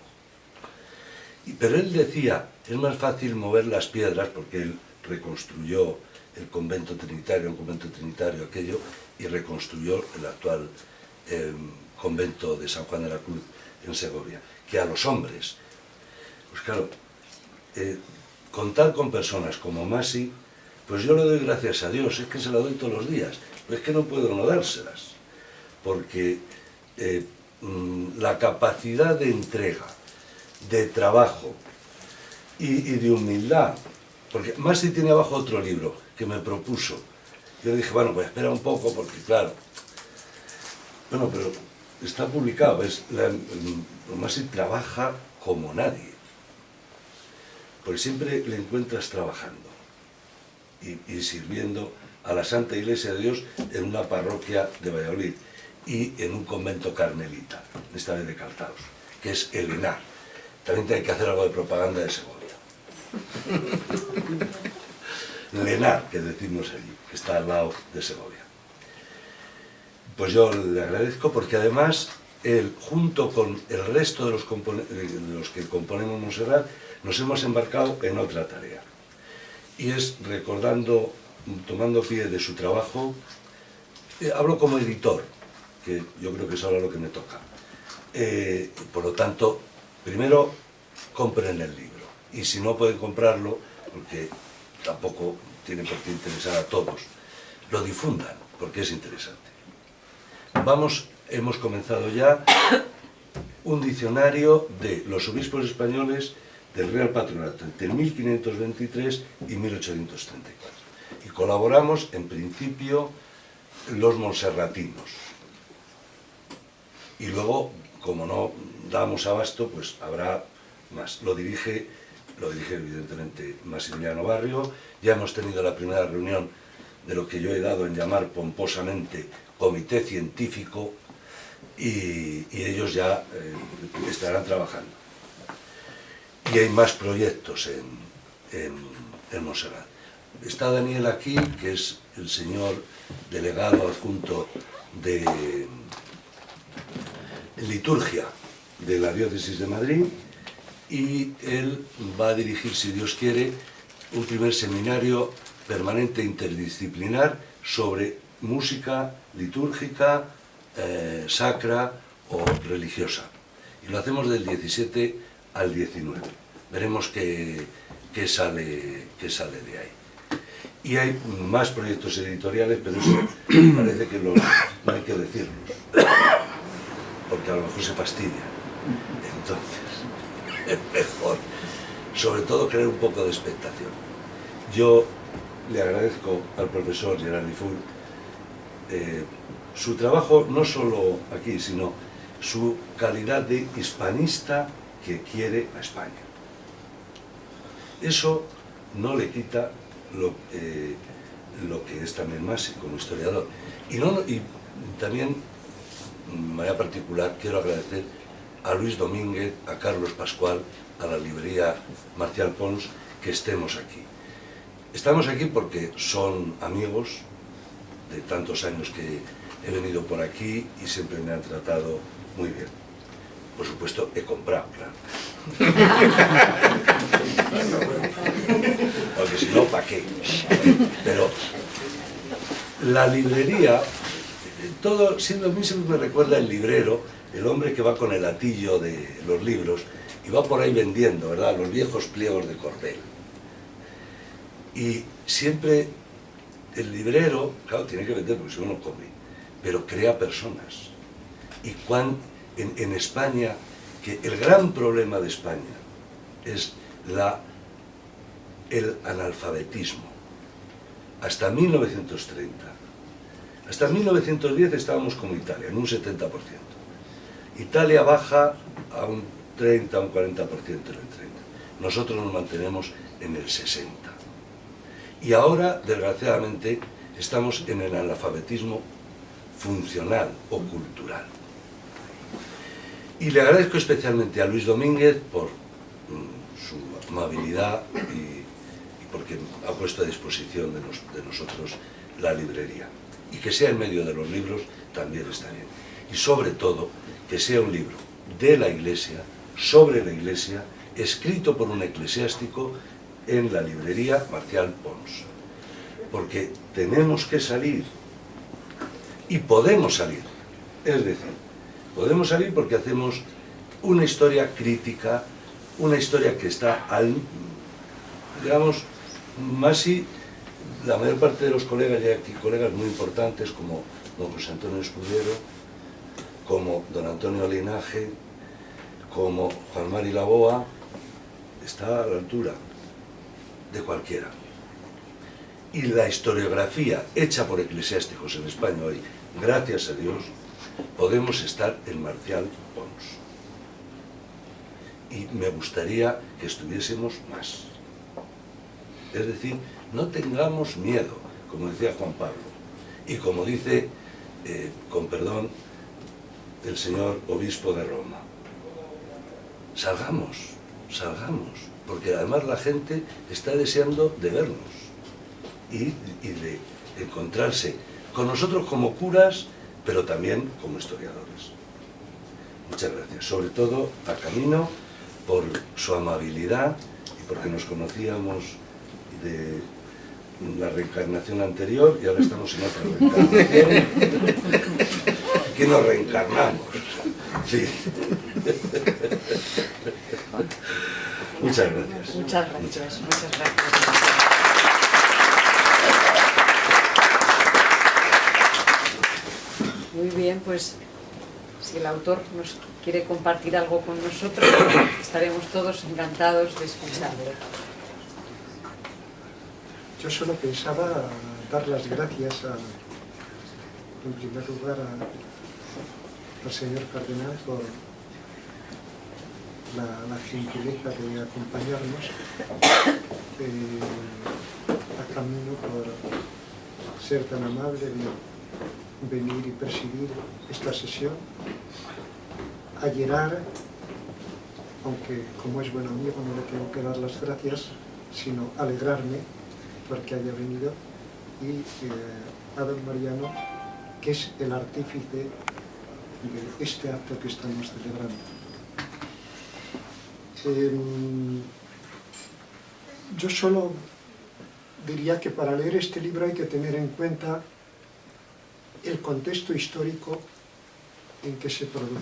Pero él decía, es más fácil mover las piedras, porque él reconstruyó el convento trinitario, un convento trinitario aquello, y reconstruyó el actual convento de San Juan de la Cruz en Segovia, que a los hombres. Pues claro, contar con personas como Masi, pues yo le doy gracias a Dios, es que se la doy todos los días, pero es que no puedo no dárselas, porque la capacidad de entrega, de trabajo y de humildad, porque Masi tiene abajo otro libro que me propuso. Yo dije, bueno, pues espera un poco, porque claro, bueno, pero está publicado, Masi trabaja como nadie, porque siempre le encuentras trabajando y sirviendo a la Santa Iglesia de Dios en una parroquia de Valladolid y en un convento carmelita, esta vez de Caltaos, que es el Henar. También hay que hacer algo de propaganda de Segovia. Lenar, que decimos allí, que está al lado de Segovia. Pues yo le agradezco porque además él, junto con el resto de los que componemos Montserrat, nos hemos embarcado en otra tarea. Y es recordando, tomando pie de su trabajo, hablo como editor, que yo creo que es ahora lo que me toca. Por lo tanto, primero compren el libro. Y si no pueden comprarlo, porque tampoco tiene por qué interesar a todos, lo difundan, porque es interesante. Hemos comenzado ya un diccionario de los obispos españoles del Real Patronato entre 1523 y 1834. Y colaboramos, en principio, los monserratinos. Y luego, como no damos abasto, pues habrá más. Lo dirige evidentemente Maximiliano Barrio. Ya hemos tenido la primera reunión de lo que yo he dado en llamar pomposamente comité científico y ellos ya estarán trabajando. Y hay más proyectos en Montserrat. Está Daniel aquí, que es el señor delegado adjunto de liturgia de la diócesis de Madrid, y él va a dirigir, si Dios quiere, un primer seminario permanente interdisciplinar sobre música litúrgica, sacra o religiosa. Y lo hacemos del 17 al 19. Veremos qué sale de ahí. Y hay más proyectos editoriales, pero eso parece que no hay que decirlos, porque a lo mejor se fastidia. Entonces, es mejor, sobre todo, crear un poco de expectación. Yo le agradezco al profesor Gerard Dufour su trabajo no solo aquí, sino su calidad de hispanista que quiere a España. Eso no le quita lo que es también más como historiador. Y también, de manera particular, quiero agradecer a Luis Domínguez, a Carlos Pascual, a la librería Marcial Pons, que estemos aquí. Estamos aquí porque son amigos de tantos años que he venido por aquí y siempre me han tratado muy bien. Por supuesto, he comprado, claro. Porque si no, ¿para qué? Pero la librería, todo, siendo a mí siempre me recuerda el librero, el hombre que va con el latillo de los libros y va por ahí vendiendo, ¿verdad?, los viejos pliegos de cordel. Y siempre el librero, claro, tiene que vender porque si no, no come, pero crea personas. Y en España, que el gran problema de España es el analfabetismo. Hasta 1930. Hasta 1910 estábamos como Italia, en un 70%. Italia baja a un 30, un 40% en el 30. Nosotros nos mantenemos en el 60%. Y ahora, desgraciadamente, estamos en el analfabetismo funcional o cultural. Y le agradezco especialmente a Luis Domínguez por su amabilidad y porque ha puesto a disposición de nosotros la librería. Y que sea en medio de los libros también está bien. Y sobre todo, que sea un libro de la Iglesia, sobre la Iglesia, escrito por un eclesiástico en la librería Marcial Pons. Porque tenemos que salir y podemos salir. Es decir, podemos salir porque hacemos una historia crítica, una historia que está digamos, más y la mayor parte de los colegas, ya aquí colegas muy importantes como don José Antonio Escudero, como don Antonio Linaje, como Juan Mari Laboa, está a la altura de cualquiera. Y la historiografía hecha por eclesiásticos en España hoy, gracias a Dios, podemos estar en Marcial Pons. Y me gustaría que estuviésemos más. Es decir, no tengamos miedo, como decía Juan Pablo, y como dice, con perdón, el señor obispo de Roma. Salgamos, porque además la gente está deseando de vernos y de encontrarse con nosotros como curas, pero también como historiadores. Muchas gracias, sobre todo a Camino por su amabilidad y porque nos conocíamos de la reencarnación anterior y ahora estamos en otra reencarnación. Aquí nos reencarnamos. Sí. Muchas gracias. Muchas gracias. Muchas gracias. Muy bien, pues si el autor nos quiere compartir algo con nosotros, estaremos todos encantados de escucharlo. Yo solo pensaba dar las gracias, en primer lugar, al señor cardenal por la gentileza de acompañarnos, a Camino por ser tan amable de venir y presidir esta sesión, a Gerard, aunque como es buen amigo no le tengo que dar las gracias, sino alegrarme porque haya venido, y a don Mariano, que es el artífice de este acto que estamos celebrando. Yo solo diría que para leer este libro hay que tener en cuenta el contexto histórico en que se produce.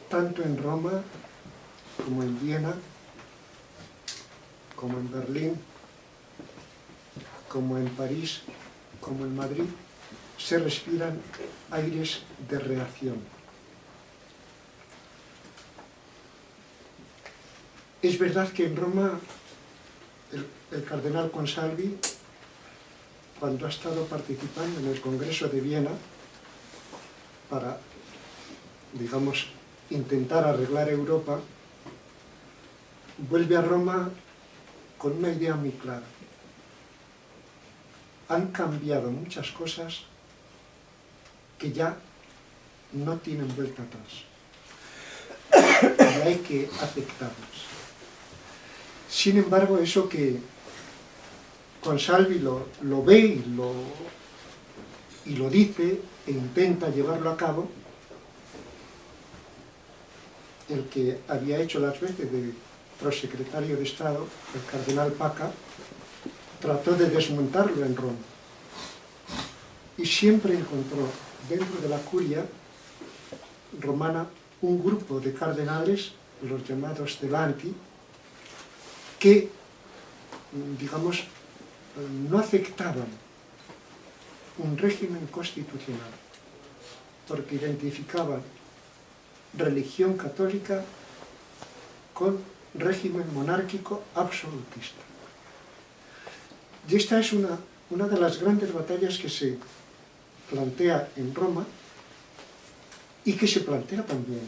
Tanto en Roma, como en Viena, como en Berlín, como en París, como en Madrid, se respiran aires de reacción. Es verdad que en Roma el cardenal Consalvi cuando ha estado participando en el Congreso de Viena para, digamos, intentar arreglar Europa, vuelve a Roma con una idea muy clara. Han cambiado muchas cosas que ya no tienen vuelta atrás y hay que aceptarlas. Sin embargo, eso que Consalvi lo ve y lo dice e intenta llevarlo a cabo, el que había hecho las veces de prosecretario de Estado, el cardenal Pacca, trató de desmontarlo en Roma y siempre encontró dentro de la curia romana un grupo de cardenales, los llamados Celanti, que, digamos, no aceptaban un régimen constitucional porque identificaban religión católica con régimen monárquico absolutista. Y esta es una de las grandes batallas que se plantea en Roma y que se plantea también,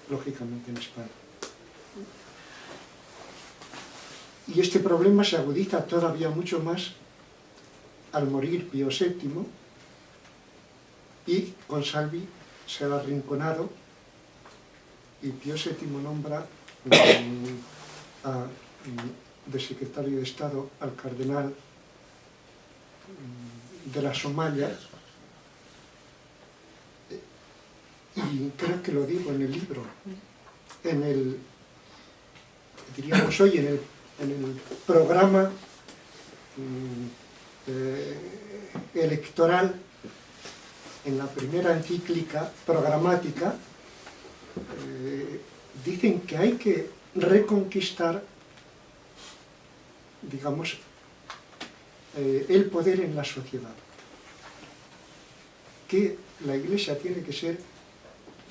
lógicamente, en España. Y este problema se agudiza todavía mucho más al morir Pío VII y Consalvi se ha arrinconado y Pío VII nombra de secretario de Estado al cardenal de la Somalia, y creo que lo digo en el libro, diríamos hoy, en el programa electoral, en la primera encíclica programática, dicen que hay que reconquistar, digamos, el poder en la sociedad, que la Iglesia tiene que ser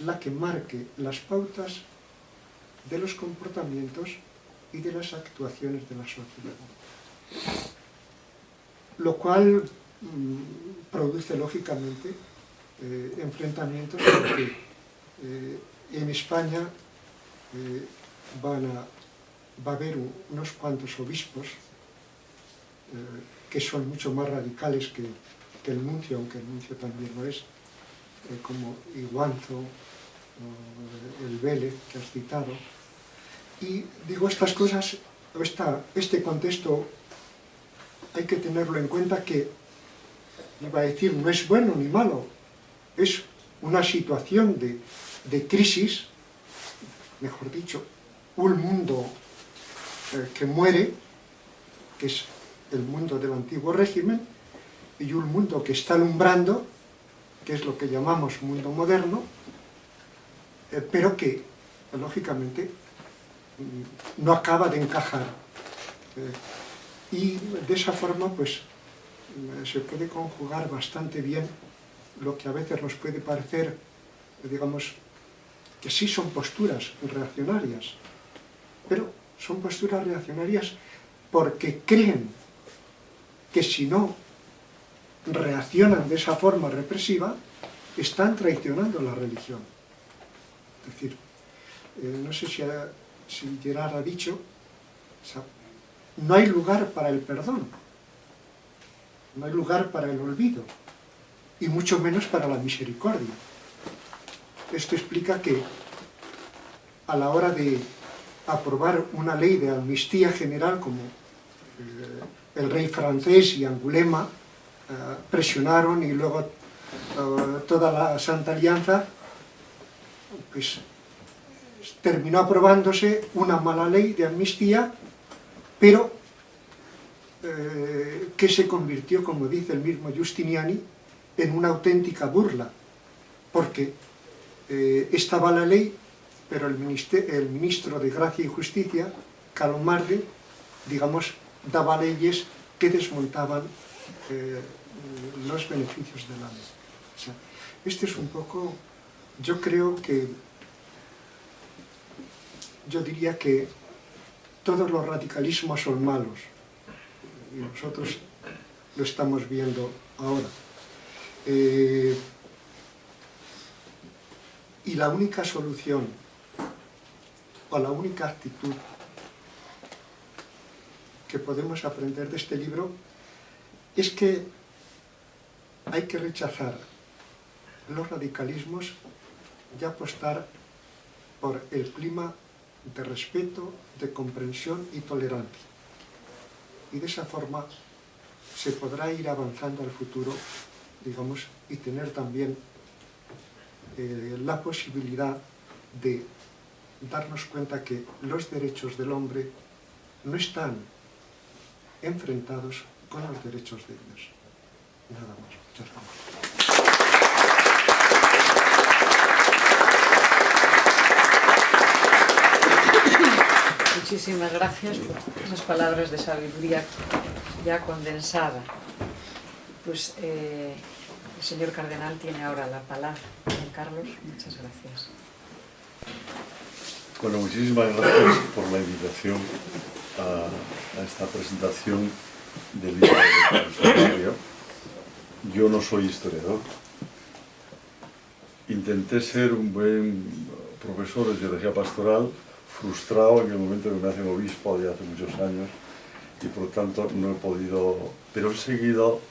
la que marque las pautas de los comportamientos y de las actuaciones de la sociedad, lo cual produce lógicamente enfrentamientos, porque en España va a haber unos cuantos obispos que son mucho más radicales que el nuncio, aunque el nuncio también lo es, como Iguanzo, el Vélez que has citado. Y digo estas cosas, este contexto hay que tenerlo en cuenta, que iba a decir no es bueno ni malo, es una situación de crisis, mejor dicho, un mundo que muere, que es el mundo del antiguo régimen, y un mundo que está alumbrando, que es lo que llamamos mundo moderno, pero que, lógicamente, no acaba de encajar. Y de esa forma, pues, se puede conjugar bastante bien lo que a veces nos puede parecer, digamos, que sí son posturas reaccionarias, pero son posturas reaccionarias porque creen que si no reaccionan de esa forma represiva, están traicionando la religión. Es decir, no sé si Gerard ha dicho, o sea, no hay lugar para el perdón, no hay lugar para el olvido, y mucho menos para la misericordia. Esto explica que a la hora de aprobar una ley de amnistía general, como el rey francés y Angulema presionaron, y luego toda la Santa Alianza, pues terminó aprobándose una mala ley de amnistía, pero que se convirtió, como dice el mismo Giustiniani, en una auténtica burla, porque estaba la ley, pero el ministro de Gracia y Justicia, Calomarde, digamos, daba leyes que desmontaban los beneficios de la ley. O sea, este es un poco, yo creo que, yo diría que todos los radicalismos son malos, y nosotros lo estamos viendo ahora. Y la única solución o la única actitud que podemos aprender de este libro es que hay que rechazar los radicalismos y apostar por el clima de respeto, de comprensión y tolerancia. Y de esa forma se podrá ir avanzando al futuro, digamos, y tener también la posibilidad de darnos cuenta que los derechos del hombre no están enfrentados con los derechos de Dios. Nada más. Muchas gracias. Muchísimas gracias por esas palabras de sabiduría ya condensada. Pues el señor cardenal tiene ahora la palabra. Carlos, muchas gracias. Bueno, muchísimas gracias por la invitación a esta presentación del libro de Carlos. Yo no soy historiador. Intenté ser un buen profesor de teología pastoral, frustrado en el momento que me hacen obispo de hace muchos años, y por lo tanto no he podido, pero he seguido,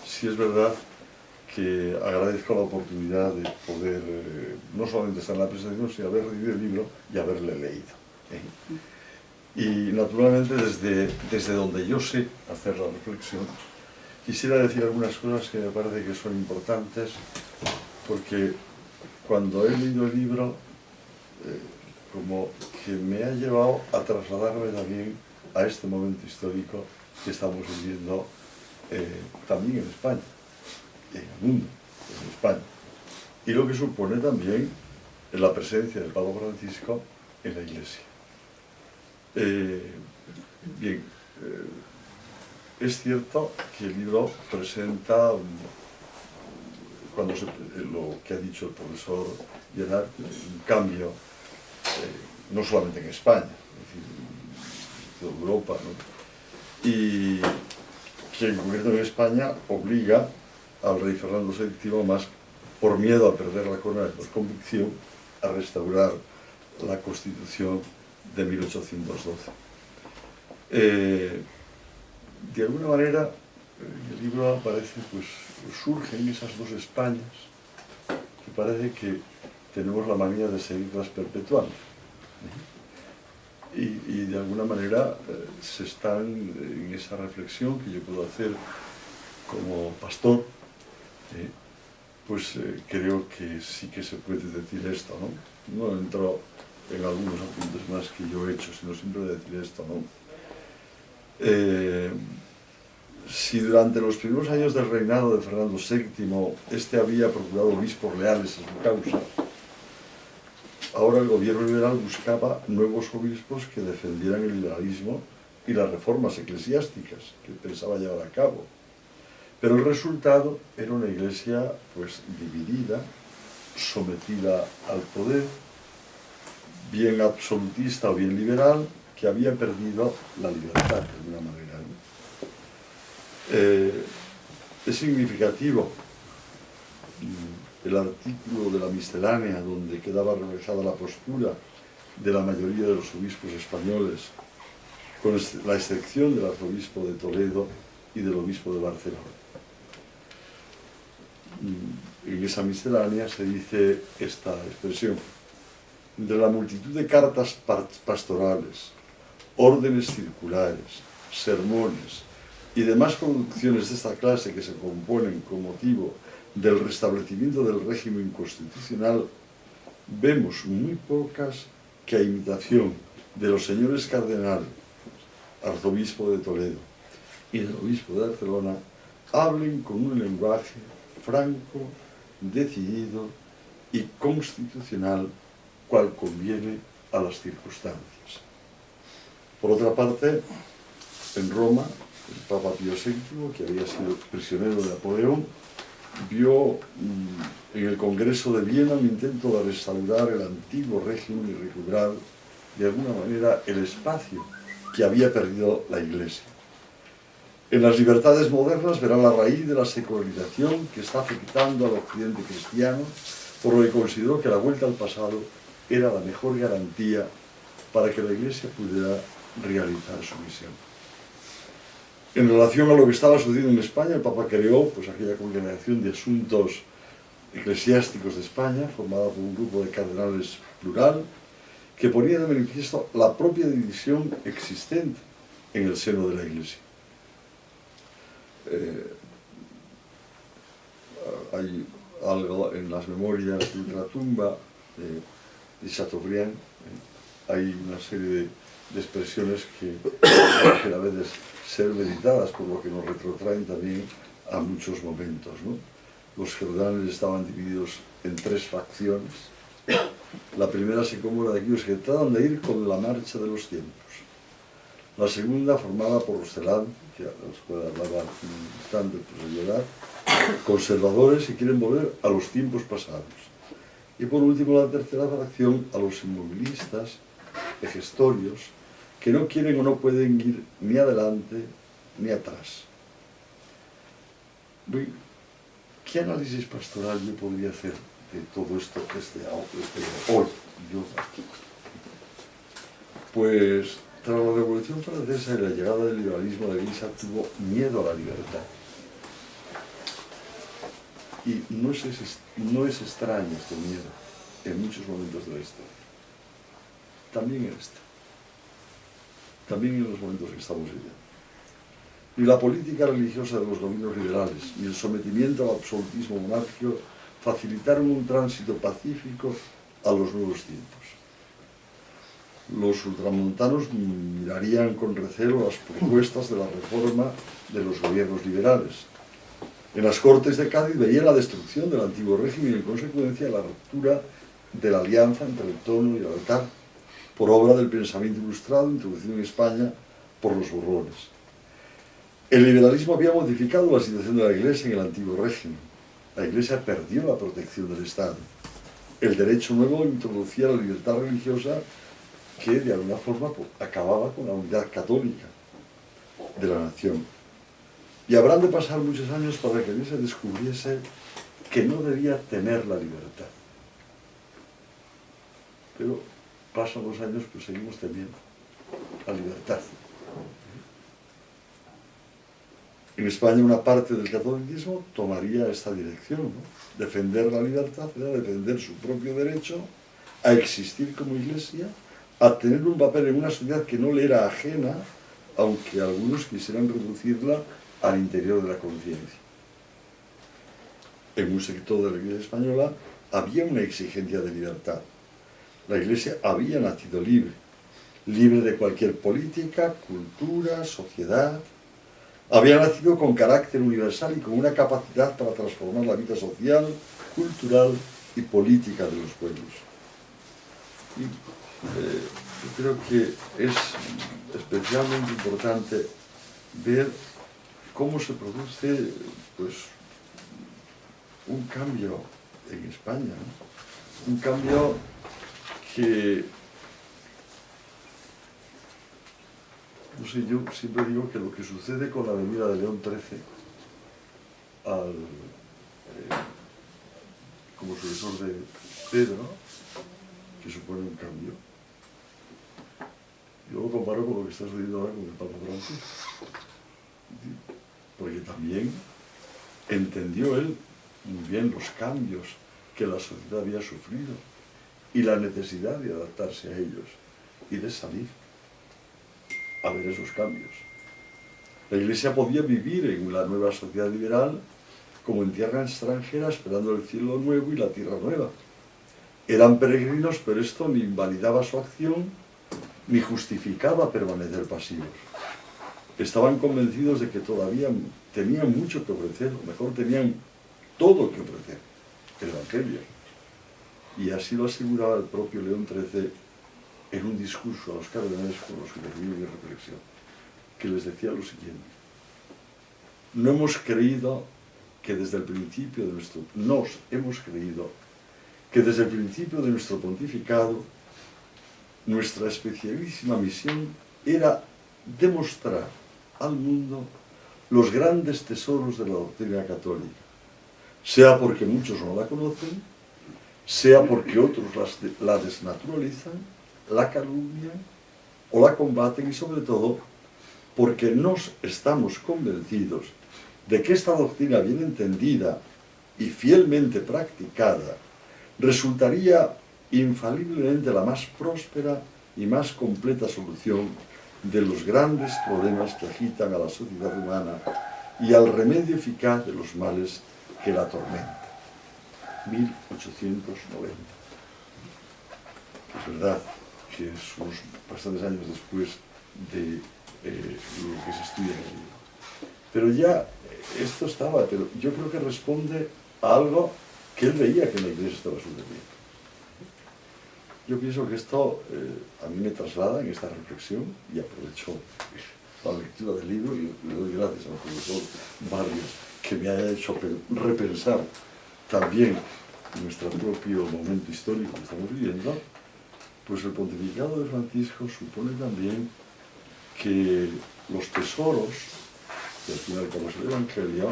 si es verdad, que agradezco la oportunidad de poder no solamente estar en la presentación, sino haber leído el libro y haberle leído. Y naturalmente desde donde yo sé hacer la reflexión, quisiera decir algunas cosas que me parece que son importantes, porque cuando he leído el libro, como que me ha llevado a trasladarme también a este momento histórico que estamos viviendo también en España, en el mundo, en España. Y lo que supone también la presencia del Papa Francisco en la Iglesia. Bien, es cierto que el libro presenta, lo que ha dicho el profesor Gerard, un cambio, no solamente en España, es decir, en toda Europa, ¿no? Y que en concreto en España obliga al rey Fernando VII, más por miedo a perder la corona por convicción, a restaurar la Constitución de 1812. De alguna manera, en el libro aparece, pues, surgen esas dos Españas que parece que tenemos la manía de seguirlas perpetuando. Y de alguna manera se están en esa reflexión que yo puedo hacer como pastor, pues creo que sí que se puede decir esto, ¿no? No entro en algunos apuntes más que yo he hecho, sino siempre decir esto, ¿no? Si durante los primeros años del reinado de Fernando VII este había procurado obispos leales a su causa, ahora el gobierno liberal buscaba nuevos obispos que defendieran el liberalismo y las reformas eclesiásticas que pensaba llevar a cabo. Pero el resultado era una iglesia, pues, dividida, sometida al poder, bien absolutista o bien liberal, que había perdido la libertad de alguna manera, ¿no? Es significativo el artículo de la miscelánea donde quedaba reflejada la postura de la mayoría de los obispos españoles, con la excepción del arzobispo de Toledo y del obispo de Barcelona. En esa miscelánea se dice esta expresión: de la multitud de cartas pastorales, órdenes circulares, sermones y demás producciones de esta clase que se componen con motivo del restablecimiento del régimen constitucional, vemos muy pocas que a imitación de los señores cardenales, arzobispo de Toledo y del obispo de Barcelona, hablen con un lenguaje franco, decidido y constitucional, cual conviene a las circunstancias. Por otra parte, en Roma, el Papa Pío VII, que había sido prisionero de Napoleón, vio en el Congreso de Viena un intento de restaurar el antiguo régimen y recuperar de alguna manera el espacio que había perdido la Iglesia. En las libertades modernas verán la raíz de la secularización que está afectando al occidente cristiano, por lo que consideró que la vuelta al pasado era la mejor garantía para que la Iglesia pudiera realizar su misión. En relación a lo que estaba sucediendo en España, el Papa creó pues, aquella Congregación de Asuntos Eclesiásticos de España, formada por un grupo de cardenales plural, que ponía de manifiesto la propia división existente en el seno de la Iglesia. Hay algo en las memorias de ultratumba de Chateaubriand, hay una serie de expresiones que a veces ser meditadas, por lo que nos retrotraen también a muchos momentos, ¿no? Los cardenales estaban divididos en 3 facciones. La primera se compone de aquellos que tratan de ir con la marcha de los tiempos. La segunda, formada por los celantes, que a los puede hablar un instante pues, de llorar, conservadores que quieren volver a los tiempos pasados. Y por último, la tercera fracción, a los inmovilistas, gestorios, que no quieren o no pueden ir ni adelante ni atrás. ¿Qué análisis pastoral yo podría hacer de todo esto hoy? Pues tras la Revolución Francesa y la llegada del liberalismo, la Iglesia tuvo miedo a la libertad. Y no es extraño este miedo en muchos momentos de la historia. También en este. También en los momentos que estamos viviendo. Ni la política religiosa de los gobiernos liberales, ni el sometimiento al absolutismo monárquico facilitaron un tránsito pacífico a los nuevos tiempos. Los ultramontanos mirarían con recelo las propuestas de la reforma de los gobiernos liberales. En las Cortes de Cádiz veía la destrucción del antiguo régimen y en consecuencia la ruptura de la alianza entre el trono y el altar, por obra del pensamiento ilustrado introducido en España por los Borbones. El liberalismo había modificado la situación de la Iglesia en el antiguo régimen. La Iglesia perdió la protección del Estado. El derecho nuevo introducía la libertad religiosa que, de alguna forma, acababa con la unidad católica de la nación. Y habrán de pasar muchos años para que la Iglesia descubriese que no debía temer la libertad. Pero pasan los años, pues seguimos temiendo la libertad. En España una parte del catolicismo tomaría esta dirección, ¿no? Defender la libertad era defender su propio derecho a existir como Iglesia, a tener un papel en una sociedad que no le era ajena, aunque algunos quisieran reducirla al interior de la conciencia. En un sector de la Iglesia española había una exigencia de libertad. La Iglesia había nacido libre, libre de cualquier política, cultura, sociedad. Había nacido con carácter universal y con una capacidad para transformar la vida social, cultural y política de los pueblos. Y, yo creo que es especialmente importante ver cómo se produce pues, un cambio en España, ¿no? Un cambio que, no sé, yo siempre digo que lo que sucede con la venida de León XIII como sucesor de Pedro, que supone un cambio. Yo lo comparo con lo que está sucediendo ahora con el Papa Francisco. Porque también entendió él muy bien los cambios que la sociedad había sufrido y la necesidad de adaptarse a ellos y de salir a ver esos cambios. La Iglesia podía vivir en la nueva sociedad liberal como en tierra extranjera, esperando el cielo nuevo y la tierra nueva. Eran peregrinos, pero esto ni invalidaba su acción ni justificaba permanecer pasivos. Estaban convencidos de que todavía tenían mucho que ofrecer, o mejor tenían todo que ofrecer, el Evangelio. Y así lo aseguraba el propio León XIII en un discurso a los cardenales con los que recibí mi reflexión, que les decía lo siguiente: no hemos creído que desde el principio de nuestro pontificado, nuestra especialísima misión era demostrar al mundo los grandes tesoros de la doctrina católica, sea porque muchos no la conocen, sea porque otros la desnaturalizan, la calumnian o la combaten, y sobre todo porque nos estamos convencidos de que esta doctrina bien entendida y fielmente practicada resultaría infaliblemente la más próspera y más completa solución de los grandes problemas que agitan a la sociedad humana y al remedio eficaz de los males que la atormentan. 1890. Es verdad que es unos bastantes años después de lo que se estudia en el libro. Pero ya esto estaba, pero yo creo que responde a algo que él veía que en la Iglesia estaba sucediendo. Yo pienso que esto a mí me traslada en esta reflexión, y aprovecho la lectura del libro y le doy gracias al profesor Barrios que me haya hecho repensar también nuestro propio momento histórico que estamos viviendo. Pues el pontificado de Francisco supone también que los tesoros, que al final como es el Evangelio,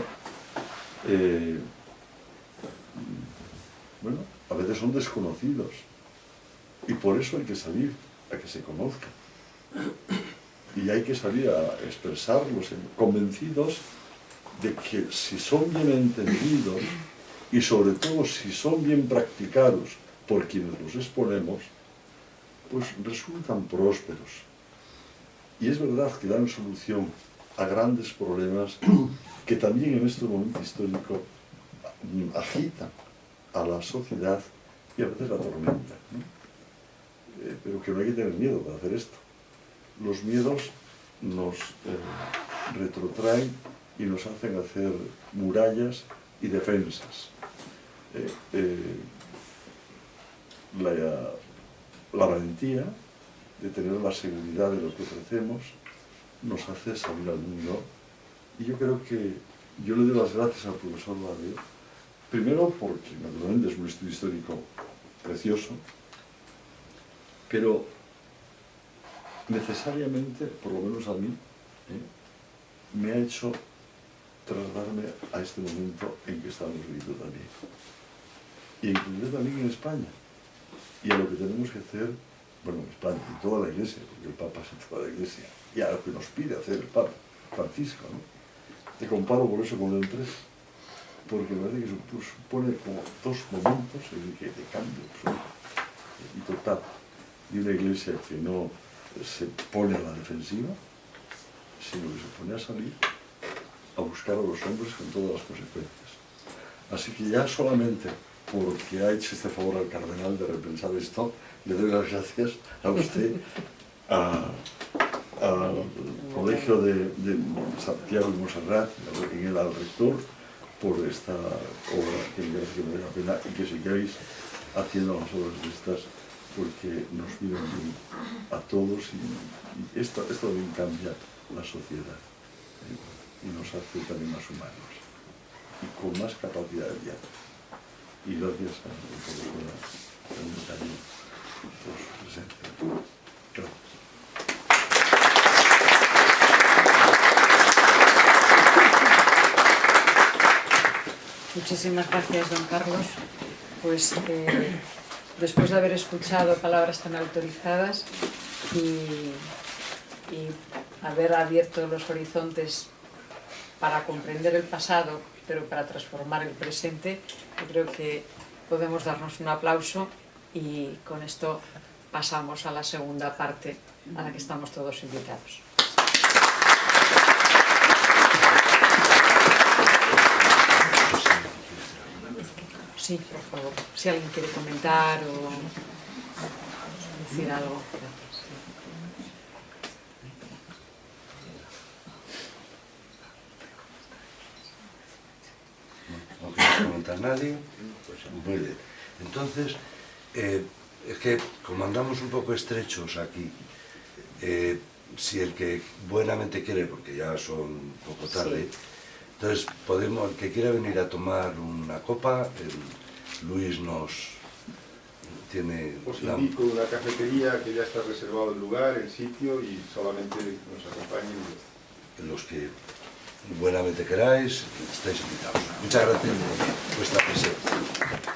bueno, a veces son desconocidos, y por eso hay que salir a que se conozcan, y hay que salir a expresarlos convencidos de que si son bien entendidos y sobre todo si son bien practicados por quienes los exponemos, pues resultan prósperos. Y es verdad que dan solución a grandes problemas que también en este momento histórico agitan a la sociedad y a veces la atormentan, ¿no? Pero que no hay que tener miedo para hacer esto. Los miedos nos retrotraen y nos hacen hacer murallas y defensas. La valentía de tener la seguridad de lo que ofrecemos nos hace salir al mundo, y yo creo que yo le doy las gracias al profesor Barrio, primero porque naturalmente es un estudio histórico precioso, pero necesariamente, por lo menos a mí, me ha hecho trasladarme a este momento en que estamos viviendo también, y incluso también en España, y a lo que tenemos que hacer, bueno, en España y toda la Iglesia, porque el Papa es toda la Iglesia, y a lo que nos pide hacer el Papa Francisco, ¿no? Te comparo por eso con el 3, porque me parece que supone como dos momentos de cambio absoluto y total, de una Iglesia que no se pone a la defensiva, sino que se pone a salir a buscar a los hombres con todas las consecuencias. Así que ya solamente porque ha hecho este favor al cardenal de repensar esto, le doy las gracias a usted, al Colegio de Santiago y Montserrat, en él al rector, por esta obra que me parece que vale la pena, y que sigáis haciendo las obras de estas, porque nos vienen bien a todos, y esto también cambia la sociedad, y nos hace también más humanos y con más capacidad de diálogo. Y gracias a la profesora Antonio por su presencia. Gracias. Muchísimas gracias, don Carlos. Pues después de haber escuchado palabras tan autorizadas y haber abierto los horizontes para comprender el pasado, pero para transformar el presente, yo creo que podemos darnos un aplauso, y con esto pasamos a la segunda parte a la que estamos todos invitados. Sí, por favor, si alguien quiere comentar o decir algo. Gracias. No quiero comentar nadie, pues muy bien. Entonces, es que como andamos un poco estrechos aquí, si el que buenamente quiere, porque ya son un poco tarde, sí. Entonces podemos, el que quiera venir a tomar una copa, Luis nos tiene... Os indico una cafetería que ya está reservado el lugar, el sitio, y solamente nos acompañen los que buenamente queráis, estáis invitados. Muchas gracias por vuestra presencia.